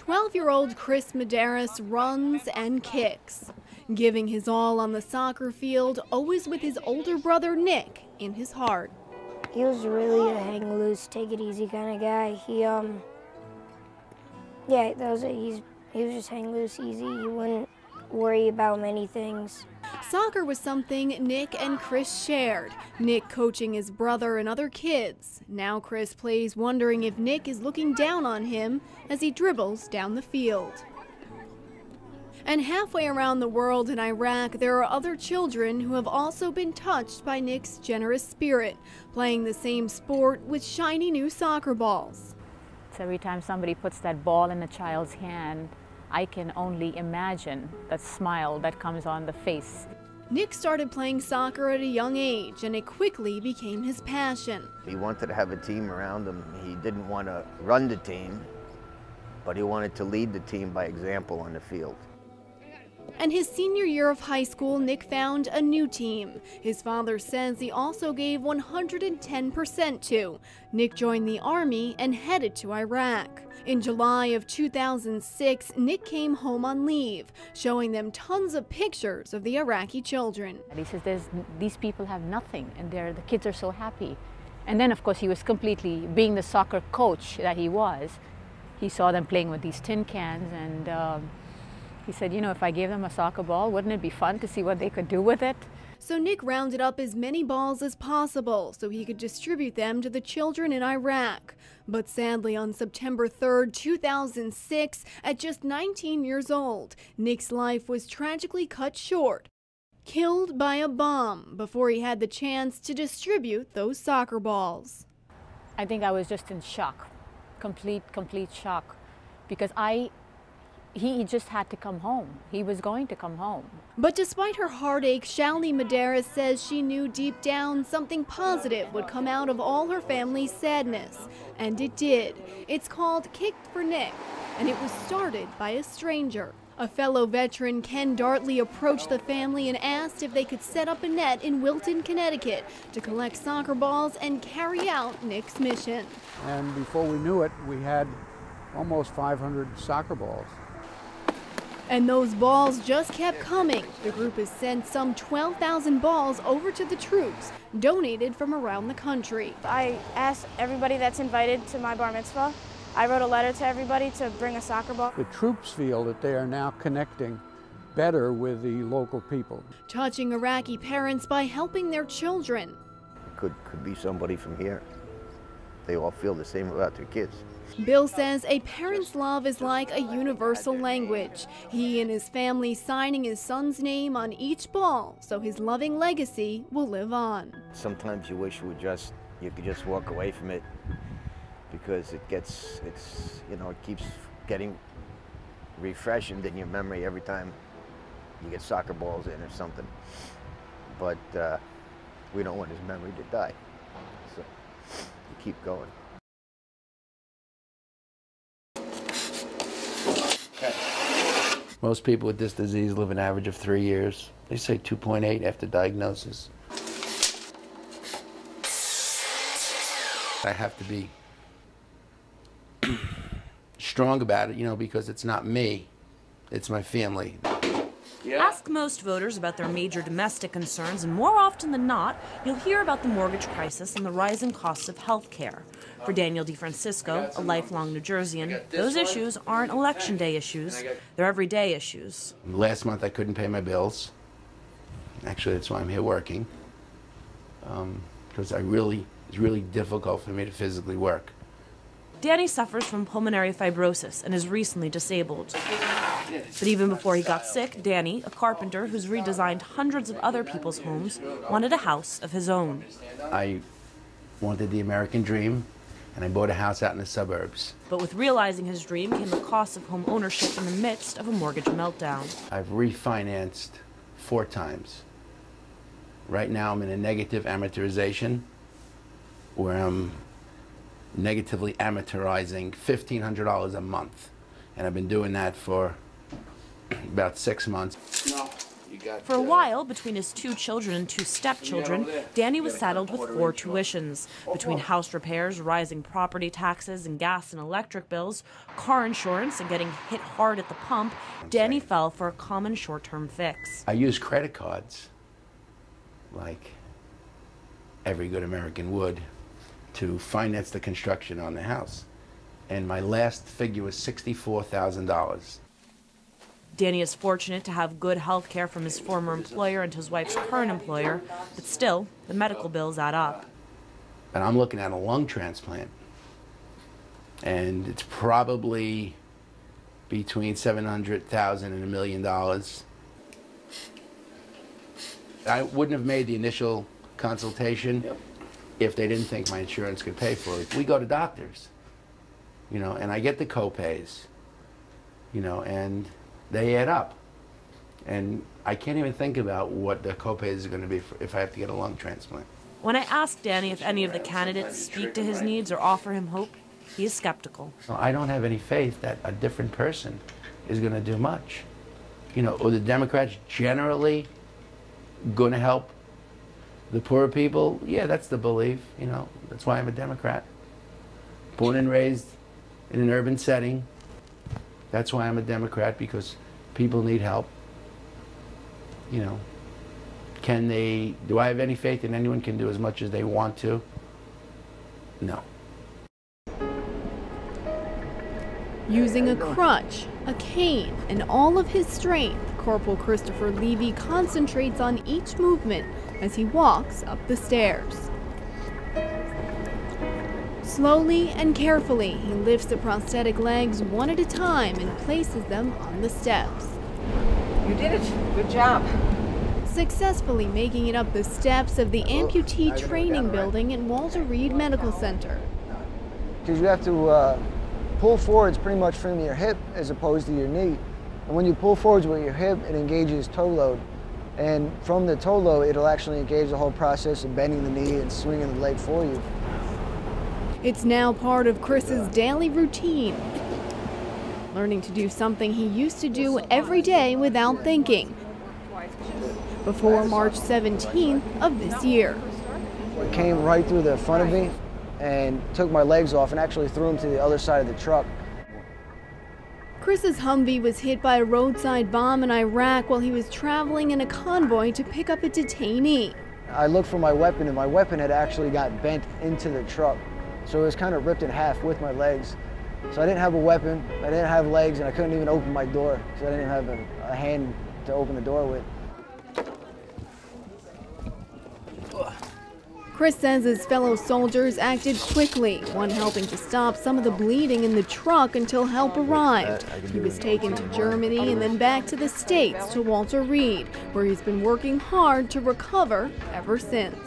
12-year-old Chris Medeiros runs and kicks, giving his all on the soccer field, always with his older brother Nick in his heart. He was really a hang loose, take it easy kind of guy. He was just hang loose, easy. He wouldn't worry about many things. Soccer was something Nick and Chris shared, Nick coaching his brother and other kids. Now Chris plays wondering if Nick is looking down on him as he dribbles down the field. And halfway around the world in Iraq, there are other children who have also been touched by Nick's generous spirit, playing the same sport with shiny new soccer balls. So every time somebody puts that ball in a child's hand, I can only imagine that smile that comes on the face. Nick started playing soccer at a young age, and it quickly became his passion. He wanted to have a team around him. He didn't want to run the team, but he wanted to lead the team by example on the field. And his senior year of high school, Nick found a new team. His father says he also gave 110% to. Nick joined the Army and headed to Iraq. In July of 2006, Nick came home on leave, showing them tons of pictures of the Iraqi children. He says, these people have nothing, and the kids are so happy. And then, of course, he was completely, being the soccer coach that he was, he saw them playing with these tin cans, and he said, you know, if I gave them a soccer ball, wouldn't it be fun to see what they could do with it? So Nick rounded up as many balls as possible so he could distribute them to the children in Iraq. But sadly, on September 3rd, 2006, at just 19 years old, Nick's life was tragically cut short, killed by a bomb before he had the chance to distribute those soccer balls. I think I was just in shock, complete shock, because he just had to come home. He was going to come home. But despite her heartache, Shalini Medeiros says she knew deep down something positive would come out of all her family's sadness. And it did. It's called Kicked for Nick, and it was started by a stranger. A fellow veteran, Ken Dartley, approached the family and asked if they could set up a net in Wilton, Connecticut to collect soccer balls and carry out Nick's mission. And before we knew it, we had almost 500 soccer balls. And those balls just kept coming. The group has sent some 12,000 balls over to the troops, donated from around the country. I asked everybody that's invited to my bar mitzvah. I wrote a letter to everybody to bring a soccer ball. The troops feel that they are now connecting better with the local people. Touching Iraqi parents by helping their children. Could be somebody from here. They all feel the same about their kids. Bill says a parent's love is like a universal language. He and his family signing his son's name on each ball so his loving legacy will live on. Sometimes you wish you could just walk away from it because it keeps getting refreshed in your memory every time you get soccer balls in or something. But we don't want his memory to die, so you keep going. Most people with this disease live an average of 3 years. They say 2.8 after diagnosis. I have to be strong about it, because it's not me, it's my family. Yeah. Ask most voters about their major domestic concerns, and more often than not, you'll hear about the mortgage crisis and the rising costs of health care. For Daniel DeFrancisco, a lifelong New Jerseyan, those issues aren't Election Day issues, they're everyday issues. Last month I couldn't pay my bills. Actually, that's why I'm here working. Because it's really difficult for me to physically work. Danny suffers from pulmonary fibrosis and is recently disabled. But even before he got sick, Danny, a carpenter who's redesigned hundreds of other people's homes, wanted a house of his own. I wanted the American dream, and I bought a house out in the suburbs. But with realizing his dream came the cost of home ownership in the midst of a mortgage meltdown. I've refinanced 4 times. Right now I'm in a negative amortization, where I'm negatively amortizing $1,500 a month. And I've been doing that for about 6 months. For a while, between his 2 children and 2 stepchildren, Danny was saddled with 4 tuitions. Between house repairs, rising property taxes, and gas and electric bills, car insurance, and getting hit hard at the pump, Danny fell for a common short-term fix. I use credit cards, like every good American would, to finance the construction on the house. And my last figure was $64,000. Danny is fortunate to have good health care from his former employer and his wife's current employer, but still, the medical bills add up. And I'm looking at a lung transplant. And it's probably between $700,000 and $1 million. I wouldn't have made the initial consultation if they didn't think my insurance could pay for it. We go to doctors, you know, and I get the co-pays, you know, and they add up. And I can't even think about what the co-pays are going to be if I have to get a lung transplant. When I asked Danny if any of the candidates speak to his needs or offer him hope, he is skeptical. I don't have any faith that a different person is going to do much. You know, are the Democrats generally going to help the poor people? Yeah, that's the belief, you know. That's why I'm a Democrat. Born and raised in an urban setting. That's why I'm a Democrat, because people need help. You know, do I have any faith that anyone can do as much as they want to? No. Using a crutch, a cane, and all of his strength, Corporal Christopher Levy concentrates on each movement as he walks up the stairs. Slowly and carefully, he lifts the prosthetic legs one at a time and places them on the steps. You did it. Good job. Successfully making it up the steps of the amputee training building at Walter Reed Medical Center. Because you have to pull forwards pretty much from your hip as opposed to your knee. And when you pull forwards with your hip, it engages toe load. And from the toe load, it'll actually engage the whole process of bending the knee and swinging the leg for you. It's now part of Chris's daily routine, learning to do something he used to do every day without thinking, before March 17th of this year. It came right through the front of me and took my legs off and actually threw them to the other side of the truck. Chris's Humvee was hit by a roadside bomb in Iraq while he was traveling in a convoy to pick up a detainee. I looked for my weapon, and my weapon had actually got bent into the truck. So it was kind of ripped in half with my legs. So I didn't have a weapon, I didn't have legs, and I couldn't even open my door because I didn't have a hand to open the door with. Chris says his fellow soldiers acted quickly, one helping to stop some of the bleeding in the truck until help arrived. He was taken to Germany and then back to the States to Walter Reed, where he's been working hard to recover ever since.